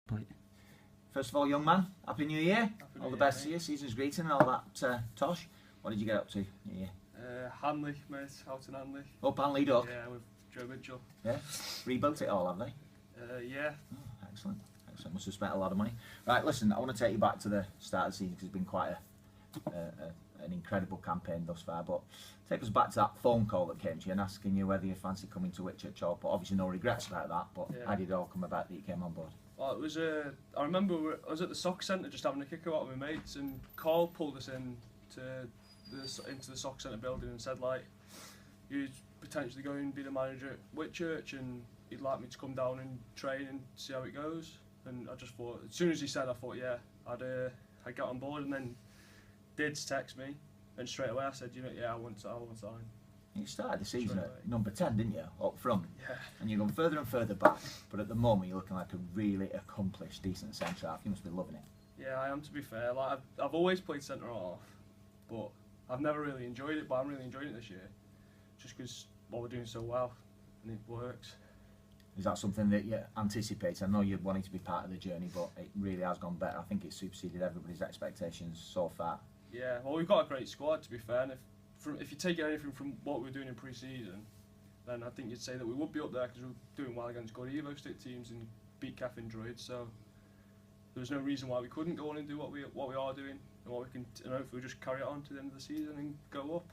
But First of all, young man, Happy New Year. Happy New All the Year, best to mate. you, season's greeting and all that tosh. What did you get up to New Year? Hanley, mate, out in Hanley. Up Hanley Duck? Yeah, with Joe Mitchell. Yeah? Rebuilt it all, have they? Yeah. Oh, excellent. Excellent. Must have spent a lot of money. Right, listen, I want to take you back to the start of the season because it's been quite an incredible campaign thus far. But take us back to that phone call that came to you and asking you whether you fancy coming to Whitchurch or Alport. Obviously, no regrets about that, but Yeah. how did it all come about that you came on board? Well, it was. I remember I was at the soccer centre just having a kick out with my mates, and Carl pulled us into the soccer centre building and said like, "You'd potentially go and be the manager at Whitchurch, and he'd like me to come down and train and see how it goes." And I just thought, as soon as he said, I thought, yeah, I'd get on board. And then Dids text me, and straight away I said, yeah, I want to sign. You started the season Straight at away. number 10, didn't you? Up front. Yeah. And you're going further and further back. But at the moment, you're looking like a really accomplished, decent centre half. You must be loving it. Yeah, I am, to be fair. Like I've always played centre half, but I've never really enjoyed it. But I'm really enjoying it this year, just because we're doing so well and it works. Is that something that you anticipate? I know you wanted to be part of the journey, but it really has gone better. I think it's superseded everybody's expectations so far. Yeah, well, we've got a great squad, to be fair. And if you take anything from what we were doing in pre-season, then I think you'd say that we would be up there because we're doing well against good Evo stick teams and beat Caffin Druids. So there's no reason why we couldn't go on and do what we are doing and what we can, and hopefully just carry it on to the end of the season and go up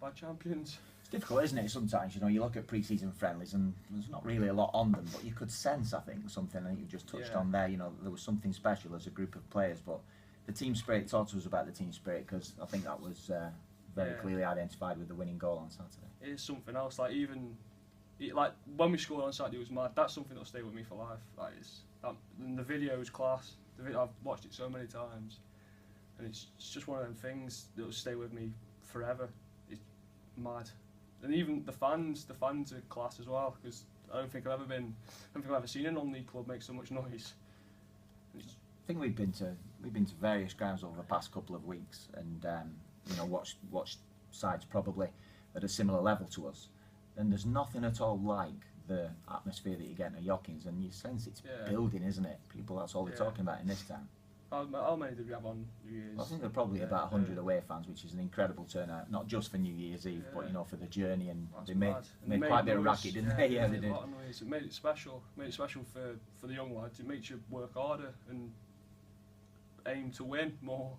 by champions. It's difficult, isn't it? Sometimes, you look at pre-season friendlies and there's not really a lot on them, but you could sense, I think, something. I think you just touched on there. There was something special as a group of players, but the team spirit. Talk to us about the team spirit because I think that was very clearly identified with the winning goal on Saturday. It is something else. Like like when we scored on Saturday, it was mad. That's something that'll stay with me for life. Like and the video is class. I've watched it so many times, and it's just one of them things that'll stay with me forever. It's mad, and even the fans are class as well. Because I don't think I've ever seen a non-league club make so much noise. I think we've been to various grounds over the past couple of weeks, and watched sides probably at a similar level to us. And there's nothing at all like the atmosphere that you get in Yockings, and you sense it's building, isn't it? People, that's all they're talking about in this town. How many did we have on New Year's? Well, I think there are probably about 100 away fans, which is an incredible turnout, not just for New Year's Eve, but for the journey. And they made quite a bit of racket, didn't they? Yeah, they did. A lot of noise. It made it special. For the young lads. It makes you work harder and aim to win more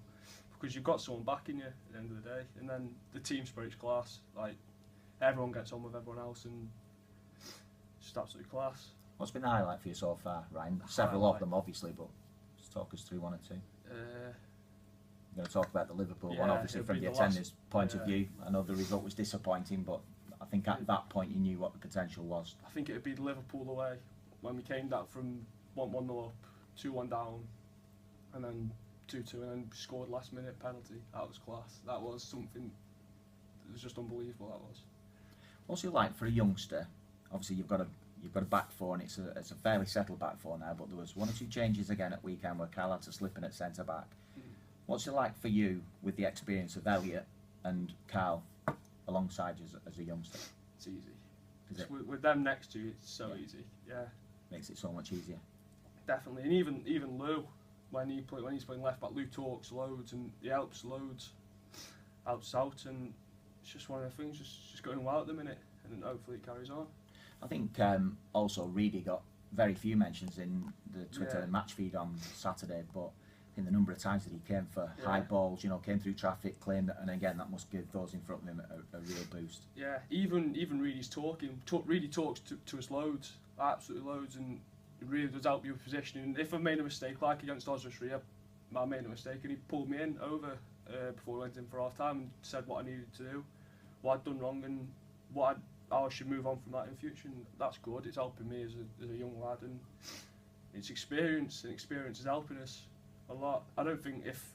because you've got someone backing you at the end of the day. And then the team spirit's class. Like everyone gets on with everyone else, and it's just absolutely class. What's been the highlight for you so far, Ryan? Several of them, obviously, but just talk us through one or two. We're going to talk about the Liverpool one, obviously, from the attendance point of view. I know the result was disappointing, but I think at that point you knew what the potential was. I think it would be Liverpool away when we came down from 1-0 up, 2-1 down, and then 2-2, and then scored last minute penalty. That was class. That was something. It was just unbelievable. That was. What's it like for a youngster? Obviously, you've got a back four, and it's a fairly settled back four now. But there was one or two changes again at weekend where Carl had to slip in at centre back. What's it like for you with the experience of Elliot and Carl alongside you as a youngster? It's easy. With them next to you, it's so easy. Yeah. Makes it so much easier. Definitely, and even Lou, when he's playing left back, Lou talks loads and he helps loads, helps out, and it's just one of the things, just going well at the minute, and hopefully it carries on. I think also Reedy got very few mentions in the Twitter match feed on Saturday, but I think the number of times that he came for high balls, came through traffic, claimed that, and again that must give those in front of him a real boost. Yeah, even Reedy's Reedy talks to us loads, absolutely loads, and it really does help you with positioning. If I've made a mistake, like against Oswestry, I made a mistake, and he pulled me in over before we went in for half time and said what I needed to do, what I'd done wrong, and how I should move on from that in future. And that's good. It's helping me as a young lad, and it's experience, and experience is helping us a lot. I don't think if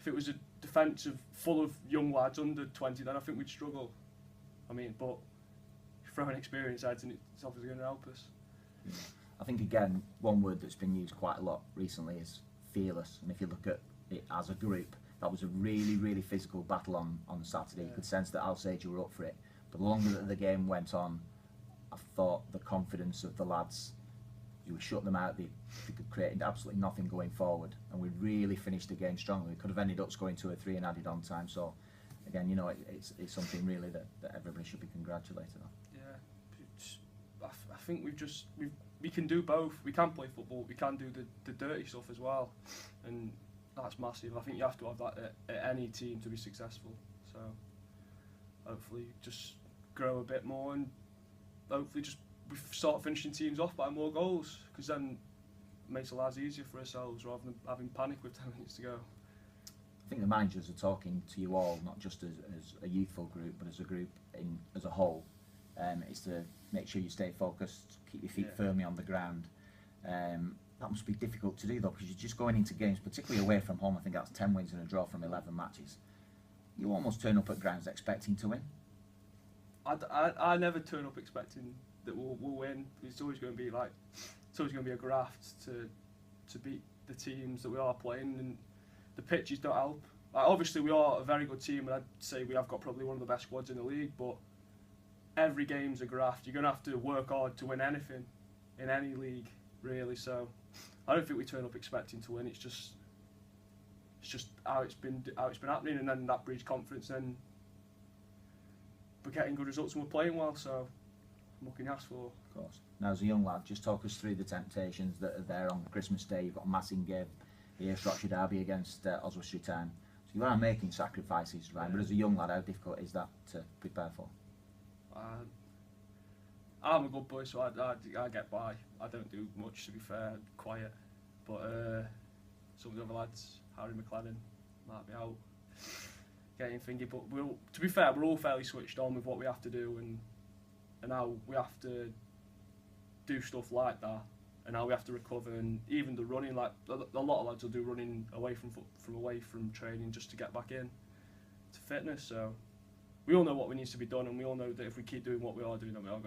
it was a defence full of young lads under 20, then I think we'd struggle. I mean, but throwing experience heads, and it's obviously going to help us. Yeah. I think again, one word that's been used quite a lot recently is fearless. And if you look at it as a group, that was a really, really physical battle on Saturday. You could sense that Alsage were up for it. But the longer that the game went on, I thought the confidence of the lads We shut them out. They could create absolutely nothing going forward, and we really finished the game strongly. We could have ended up scoring 2 or 3 and added on time. So, again, you know, it's something really that everybody should be congratulated on. Yeah, I think we can do both. We can play football. We can do the dirty stuff as well, and that's massive. I think you have to have that at any team to be successful. So, hopefully, just grow a bit more, and hopefully just we start finishing teams off by more goals, because then it makes our lives easier for ourselves rather than having panic with 10 minutes to go. I think the managers are talking to you all, not just as a youthful group, but as a group as a whole. Is to make sure you stay focused, keep your feet firmly on the ground. That must be difficult to do though, because you're just going into games, particularly away from home. I think that's 10 wins and a draw from 11 matches. You almost turn up at grounds expecting to win. I never turn up expecting that we'll win. It's always going to be a graft to beat the teams that we are playing, and the pitches don't help. Like, obviously we are a very good team, and I'd say we have got probably one of the best squads in the league, but every game's a graft. You're going to have to work hard to win anything in any league, really. So I don't think we turn up expecting to win. It's just how it's been happening, and then that breeds confidence, and we're getting good results and we're playing well, so I'm looking to ask for. Of course. Now, as a young lad, just talk us through the temptations that are there on Christmas Day. You've got a massive game here, Shropshire Derby against Oswestry Town. So you are making sacrifices, right? But as a young lad, how difficult is that to prepare for? I'm a good boy, so I get by. I don't do much, to be fair, quiet. But some of the other lads, Harry McLennan, might be out getting thingy. But to be fair, we're all fairly switched on with what we have to do, and how we have to do stuff like that, and how we have to recover, and even the running. Like a lot of lads will do running away from training just to get back in to fitness. So we all know what needs to be done, and we all know that if we keep doing what we are doing, then we are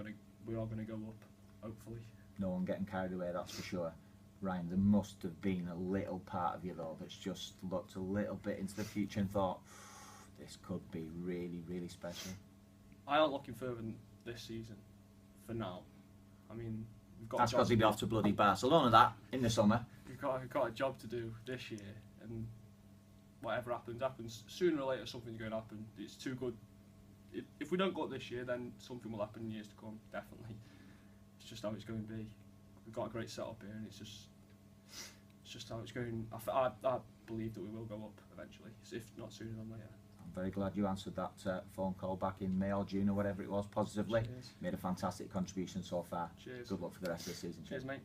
going to go up, hopefully. No one getting carried away, that's for sure. Ryan, there must have been a little part of you though that's just looked a little bit into the future and thought, this could be really, really special. I aren't looking further than this season, for now. I mean, we've got. That's because he'd be off to bloody Barcelona, that, in the summer. We've got a job to do this year, and whatever happens. Sooner or later, something's going to happen. It's too good. If we don't go up this year, then something will happen in years to come, definitely. It's just how it's going to be. We've got a great setup here, and it's just how it's going. I believe that we will go up eventually, if not sooner than later. I'm very glad you answered that phone call back in May or June or whatever it was positively. Cheers. Made a fantastic contribution so far. Cheers. Good luck for the rest of the season. Cheers, mate.